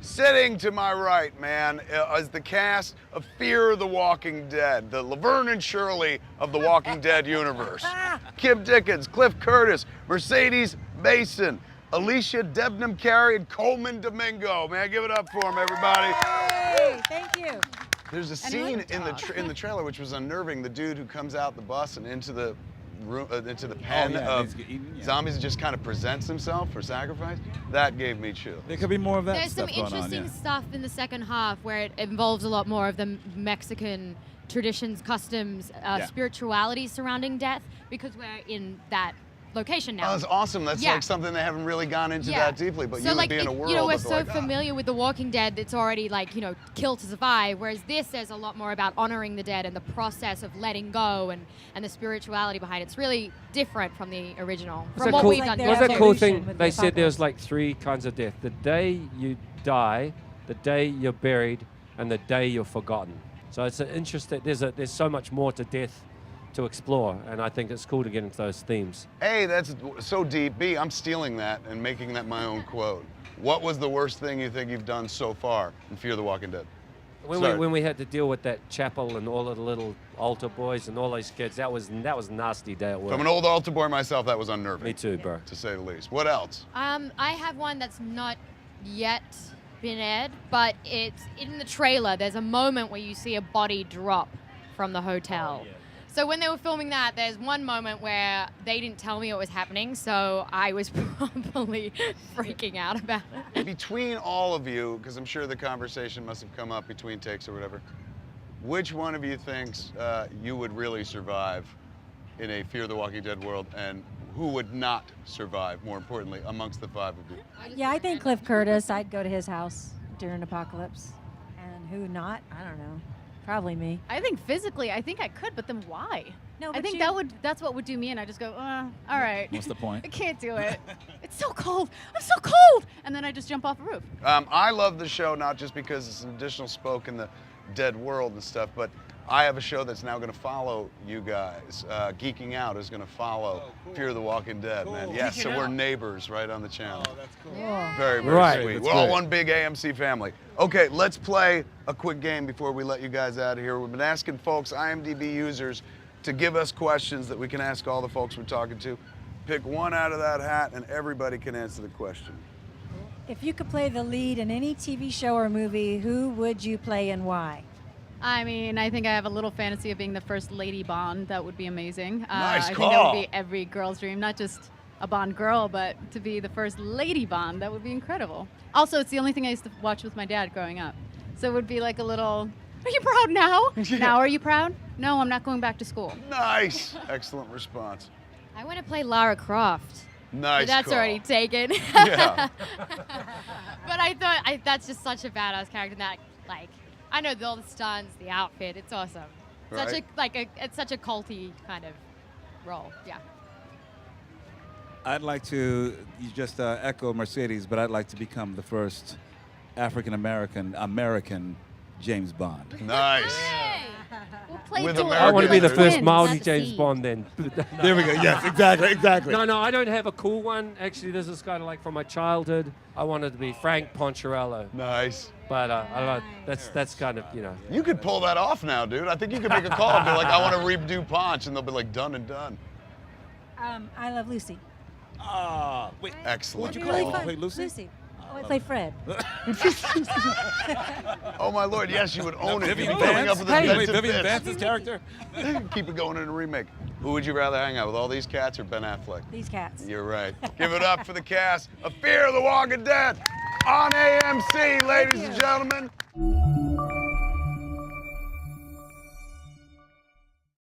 Sitting to my right, man, is the cast of Fear the Walking Dead, the Laverne and Shirley of the Walking Dead universe. Kim Dickens, Cliff Curtis, Mercedes Mason, Alicia Debnam-Carey, and Coleman Domingo. Man, give it up for them, everybody. Hey, thank you. There's a scene in the trailer which was unnerving. The dude who comes out the bus and into the room, into the pen of zombies and just kind of presents himself for sacrifice. That gave me chills. There could be more of that There's stuff some going on, interesting yeah. stuff in the second half where it involves a lot more of the Mexican traditions, customs, spirituality surrounding death, because we're in that location now. Oh, that's awesome. That's like something they haven't really gone into that deeply, but so you like, would be in a world you know, we're of so familiar with The Walking Dead, it's already like, you know, kill to survive, whereas this, there's a lot more about honoring the dead and the process of letting go and the spirituality behind it. It's really different from the original, from what we've done. There's What's a that cool cool thing thing? they They said said there's like 3 kinds of death. The day you die, the day you're buried, and the day you're forgotten. So it's an interesting, there's so much more to death to explore, and I think it's cool to get into those themes. Hey, that's so deep. B, I'm stealing that and making that my own quote. What was the worst thing you think you've done so far in Fear the Walking Dead? When we had to deal with that chapel and all of the little altar boys and all those kids, that was nasty day at work. From an old altar boy myself, that was unnerving. Me too, bro. To say the least. What else? I have one that's not yet been aired, but it's in the trailer. There's a moment where you see a body drop from the hotel. So when they were filming that, there's one moment where they didn't tell me what was happening, so I was probably freaking out about it. Between all of you, because I'm sure the conversation must have come up between takes or whatever, which one of you thinks you would really survive in a Fear the Walking Dead world, and who would not survive, more importantly, amongst the 5 of you? Yeah, I think Cliff Curtis. I'd go to his house during apocalypse. And who not? I don't know. Probably me. I think physically, I think I could, but then why? No, I think that's what would do me, and I just go, all right. What's the point? I can't do it. It's so cold. I'm so cold. And then I just jump off a roof. I love the show not just because it's an additional spoke in the dead world and stuff, but I have a show that's now going to follow you guys. Geeking Out is going to follow Fear the Walking Dead, man. Yes, so we're neighbors right on the channel. Oh, that's cool. Very, very sweet. That's We're all great. one big AMC family. Okay, let's play a quick game before we let you guys out of here. We've been asking folks, IMDb users, to give us questions that we can ask all the folks we're talking to. Pick one out of that hat and everybody can answer the question. If you could play the lead in any TV show or movie, who would you play and why? I mean, I think I have a little fantasy of being the first Lady Bond. That would be amazing. Nice I think call. that would be every girl's dream, not just a Bond girl, but to be the first Lady Bond. That would be incredible. Also, it's the only thing I used to watch with my dad growing up. So it would be like a little, are you proud now? Now, are you proud? No, I'm not going back to school. Nice. Excellent response. I want to play Lara Croft. Nice But that's call. already taken. Yeah. But I thought that's just such a badass character that, like, I know all the stunts, the outfit, it's awesome. Right. It's such a culty kind of role, yeah. I'd like to, you just echo Mercedes, but I'd like to become the first American James Bond. Nice. We'll play With dual. American I want to be the Twins. first Maori That's a James seed. Bond then. There we go. Yes, exactly. No, I don't have a cool one. Actually, this is kind of like from my childhood. I wanted to be Frank Poncherello, Nice. but I don't, that's kind of, you know. You could pull that off now, dude. I think you could make a call and be like, I want to redo Ponch, and they'll be like, done and done. I Love Lucy. Wait, Excellent What'd you call. call it? Play Lucy? Lucy. Oh, I play Fred. Oh my lord, yes, you would own it. You'd be Vivian coming up Vance? with Hey, inventive Vivian bits. Vance's character? Keep it going in a remake. Who would you rather hang out with, all these cats or Ben Affleck? These cats. You're right. Give it up for the cast of Fear the Walking Dead on AMC, ladies and gentlemen.